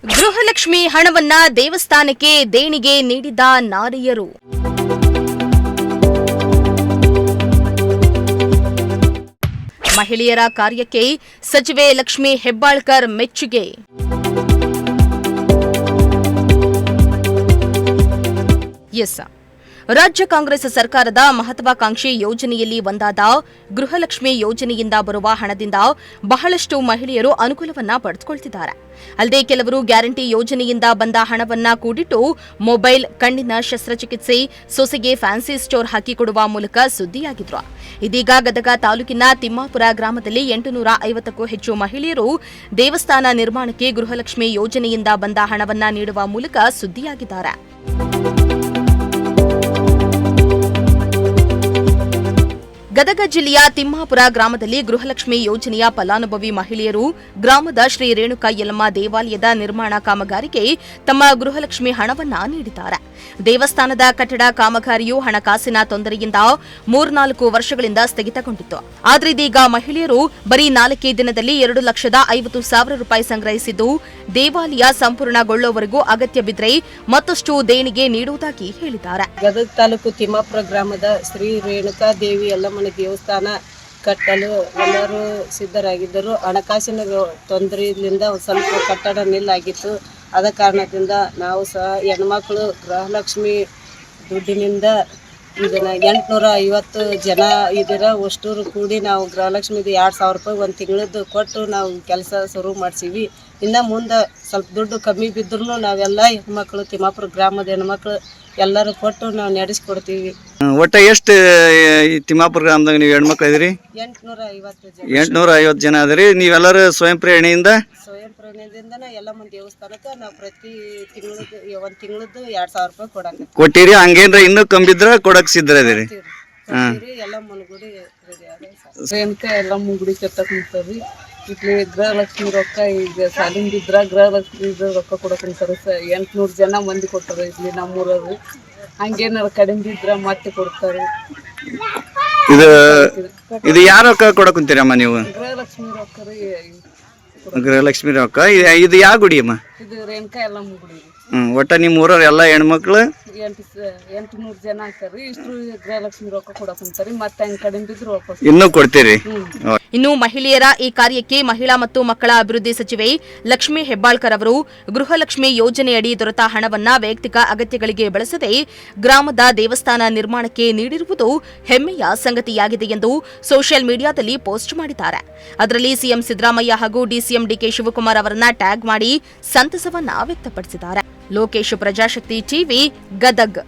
ಗೃಹಲಕ್ಷ್ಮಿ ಹಣವನ್ನ ದೇವಸ್ಥಾನಕ್ಕೆ ದೇಣಿಗೆ ನೀಡಿದ ನಾರಿಯರು. ಮಹಿಳೆಯರ ಕಾರ್ಯಕ್ಕೆ ಸಚಿವೆ ಲಕ್ಷ್ಮಿ ಹೆಬ್ಬಾಳ್ಕರ್ ಮೆಚ್ಚುಗೆ. ರಾಜ್ಯ ಕಾಂಗ್ರೆಸ್ ಸರ್ಕಾರದ ಮಹತ್ವಾಕಾಂಕ್ಷಿ ಯೋಜನೆಯಲ್ಲಿ ಒಂದಾದ ಗೃಹಲಕ್ಷ್ಮಿ ಯೋಜನೆಯಿಂದ ಬರುವ ಹಣದಿಂದ ಬಹಳಷ್ಟು ಮಹಿಳೆಯರು ಅನುಕೂಲವನ್ನ ಪಡೆದುಕೊಳ್ಳುತ್ತಿದ್ದಾರೆ. ಅಲ್ಲದೆ ಕೆಲವರು ಗ್ಯಾರಂಟಿ ಯೋಜನೆಯಿಂದ ಬಂದ ಹಣವನ್ನ ಕೂಡಿಟ್ಟು ಮೊಬೈಲ್, ಕಣ್ಣಿನ ಶಸ್ತ್ರಚಿಕಿತ್ಸೆ, ಸೊಸೆಗೆ ಫ್ಯಾನ್ಸಿ ಸ್ಟೋರ್ ಹಾಕಿಕೊಡುವ ಮೂಲಕ ಸುದ್ದಿಯಾಗಿದ್ರು. ಇದೀಗ ಗದಗ ತಾಲೂಕಿನ ತಿಮ್ಮಾಪುರ ಗ್ರಾಮದಲ್ಲಿ 850ಕ್ಕೂ ಹೆಚ್ಚು ಮಹಿಳೆಯರು ದೇವಸ್ಥಾನ ನಿರ್ಮಾಣಕ್ಕೆ ಗೃಹಲಕ್ಷ್ಮಿ ಯೋಜನೆಯಿಂದ ಬಂದ ಹಣವನ್ನ ನೀಡುವ ಮೂಲಕ ಸುದ್ದಿಯಾಗಿದ್ದಾರೆ. ಗದಗ ಜಿಲ್ಲೆಯ ತಿಮ್ಮಾಪುರ ಗ್ರಾಮದಲ್ಲಿ ಗೃಹಲಕ್ಷ್ಮಿ ಯೋಜನೆಯ ಫಲಾನುಭವಿ ಮಹಿಳೆಯರು ಗ್ರಾಮದ ಶ್ರೀ ರೇಣುಕಾ ಯಲ್ಲಮ್ಮ ದೇವಾಲಯದ ನಿರ್ಮಾಣ ಕಾಮಗಾರಿಗೆ ತಮ್ಮ ಗೃಹಲಕ್ಷ್ಮಿ ಹಣವನ್ನ ನೀಡಿದ್ದಾರೆ. ದೇವಸ್ಥಾನದ ಕಟ್ಟಡ ಕಾಮಗಾರಿಯು ಹಣಕಾಸಿನ ತೊಂದರೆಯಿಂದ 3-4 ವರ್ಷಗಳಿಂದ ಸ್ಥಗಿತಗೊಂಡಿತ್ತು. ಆದರೆ ಇದೀಗ ಮಹಿಳೆಯರು ಬರೀ 4 ದಿನದಲ್ಲಿ 2,50,000 ರೂಪಾಯಿ ಸಂಗ್ರಹಿಸಿದ್ದು, ದೇವಾಲಯ ಸಂಪೂರ್ಣಗೊಳ್ಳುವವರೆಗೂ ಅಗತ್ಯ ಬಿದ್ದರೆ ಮತ್ತಷ್ಟು ದೇಣಿಗೆ ನೀಡುವುದಾಗಿ ಹೇಳಿದ್ದಾರೆ. ಗದಗ ತಾಲೂಕು ತಿಮ್ಮಾಪುರ ಗ್ರಾಮದ ಶ್ರೀ ರೇಣುಕಾ ದೇವಿ ಯಲ್ಲಮ್ಮನ ದೇವಸ್ಥಾನ ಕಟ್ಟಲು ಎಲ್ಲರೂ ಸಿದ್ಧರಾಗಿದ್ದರು. ಹಣಕಾಸಿನ ತೊಂದರೆಯಿಂದ ಸ್ವಲ್ಪ ಕಟ್ಟಡ ನಿಲ್ಲಾಗಿತ್ತು. ಆದ ಕಾರಣದಿಂದ ನಾವು ಸಹ ಹೆಣ್ಮಕ್ಳು ಗೃಹಲಕ್ಷ್ಮಿ ದುಡ್ಡಿನಿಂದ ಇದನ್ನು 850 ಜನ ಇದರ ಅಷ್ಟೂರು ಕೂಡಿ ನಾವು ಗೃಹಲಕ್ಷ್ಮಿದು 2,000 ರೂಪಾಯಿ ಒಂದು ತಿಂಗಳದ್ದು ಕೊಟ್ಟು ನಾವು ಕೆಲಸ ಶುರು ಮಾಡಿಸೀವಿ. ಇನ್ನು ಮುಂದೆ ಸ್ವಲ್ಪ ದುಡ್ಡು ಕಮ್ಮಿ ಬಿದ್ದರೂ ನಾವೆಲ್ಲ ಹೆಣ್ಮಕ್ಳು ತಿಮ್ಮಾಪುರ ಗ್ರಾಮದ ಹೆಣ್ಮಕ್ಳು ಎಲ್ಲರೂ ಕೊಟ್ಟು ನಾವು ನಡೆಸ್ಕೊಡ್ತೀವಿ. ಒಟ್ಟು ಎಷ್ಟು ತಿಮ್ಮಾಪುರ ಗ್ರಾಮದಾಗ ನೀವು ಹೆಣ್ಮಕ್ಳು ಇದ್ರಿ? 850 ಜನ ಅದ್ರಿ. ನೀವೆಲ್ಲರೂ ಸ್ವಯಂ ಪ್ರೇರಣೆಯಿಂದ ಯಲ್ಲಮ್ಮನ ದೇವಸ್ಥಾನಕ್ಕೆ ನಾವು ಪ್ರತಿ ತಿಂಗಳದ್ದು ಒಂದು ತಿಂಗಳದ್ದು 2,000 ರೂಪಾಯಿ ಕೊಡಕ್ಕೆ ಕೊಟ್ಟಿರಿ. ಹಂಗೇನ್ರ ಇನ್ನೂ ಕಮ್ಮಿದ್ರ ಕೊಡಕ್ ಸಿದ್ಧ ಇದೀರಿ? ಯಲ್ಲಮ್ಮನ ಗುಡಿ ರೇಣುಕಾ ಯಲ್ಲಮ್ಮನ ಗುಡಿ ಕಟ್ಟಕೊಂತೀವಿ. ಇಲ್ಲಿ ಗೃಹಲಕ್ಷ್ಮಿ ರೊಕ್ಕ ಈಗ ಸಾಲಿಂದಿದ್ರ ಗೃಹಲಕ್ಷ್ಮಿ ರೊಕ್ಕ ಕೊಡಕೊಂತಾರೆ. 800 ಜನ ಮಂದಿ ಕೊಡ್ತಾರೆ ಇಲ್ಲಿ ನಮ್ಮೂರವ್ರು. ಹಂಗೇನಾರು ಕಡಿಮೆ ಇದ್ರ ಮತ್ತೆ ಕೊಡ್ತಾರೆ. ಇದು ಯಾರ ರೊಕ್ಕ ಕೊಡಕೊಂತೀರಮ್ಮ ನೀವು? ಗೃಹಲಕ್ಷ್ಮಿ ರೊಕ್ಕ ರೀ. ಗೃಹಲಕ್ಷ್ಮಿ ರೊಕ್ಕ. ಇದು ಯಾವ ಗುಡಿ ಅಮ್ಮ? ಇದು ರೇಣುಕಾ ಯಲ್ಲಮ್ಮನ ಗುಡಿ. ಒಟ್ಟ ನಿಮ್ಮ ಊರವ್ರು ಎಲ್ಲ ಹೆಣ್ಮಕ್ಳು 800 ಜನ ಆಗ್ತಾರೆ. ಇಷ್ಟು ಗೃಹಲಕ್ಷ್ಮಿ ರೊಕ್ಕ ಕೊಡಕೊಂತಾರೆ. ಮತ್ತೆ ಹಂಗೆ ಕಡಿಮೆ ಬಿದ್ರು ವಾಪಸ್ ಇನ್ನೂ ಕೊಡ್ತೀರಿ? ಇನ್ನು ಮಹಿಳೆಯರ ಈ ಕಾರ್ಯಕ್ಕೆ ಮಹಿಳಾ ಮತ್ತು ಮಕ್ಕಳ ಅಭಿವೃದ್ಧಿ ಸಚಿವೆ ಲಕ್ಷ್ಮಿ ಹೆಬ್ಬಾಳ್ಕರ್ ಅವರು ಗೃಹಲಕ್ಷ್ಮಿ ಯೋಜನೆಯಡಿ ದೊರೆತ ಹಣವನ್ನ ವೈಯಕ್ತಿಕ ಅಗತ್ಯಗಳಿಗೆ ಬಳಸದೆ ಗ್ರಾಮದ ದೇವಸ್ಥಾನ ನಿರ್ಮಾಣಕ್ಕೆ ನೀಡಿರುವುದು ಹೆಮ್ಮೆಯ ಸಂಗತಿಯಾಗಿದೆ ಎಂದು ಸೋಷಿಯಲ್ ಮೀಡಿಯಾದಲ್ಲಿ ಪೋಸ್ಟ್ ಮಾಡಿದ್ದಾರೆ. ಅದರಲ್ಲಿ ಸಿಎಂ ಸಿದ್ದರಾಮಯ್ಯ ಹಾಗೂ ಡಿಸಿಎಂ ಡಿಕೆ ಶಿವಕುಮಾರ್ ಅವರನ್ನ ಟ್ಯಾಗ್ ಮಾಡಿ ಸಂತಸವನ್ನ ವ್ಯಕ್ತಪಡಿಸಿದ್ದಾರೆ. ಲೋಕೇಶ್, ಪ್ರಜಾಶಕ್ತಿ ಟಿವಿ, ಗದಗ್.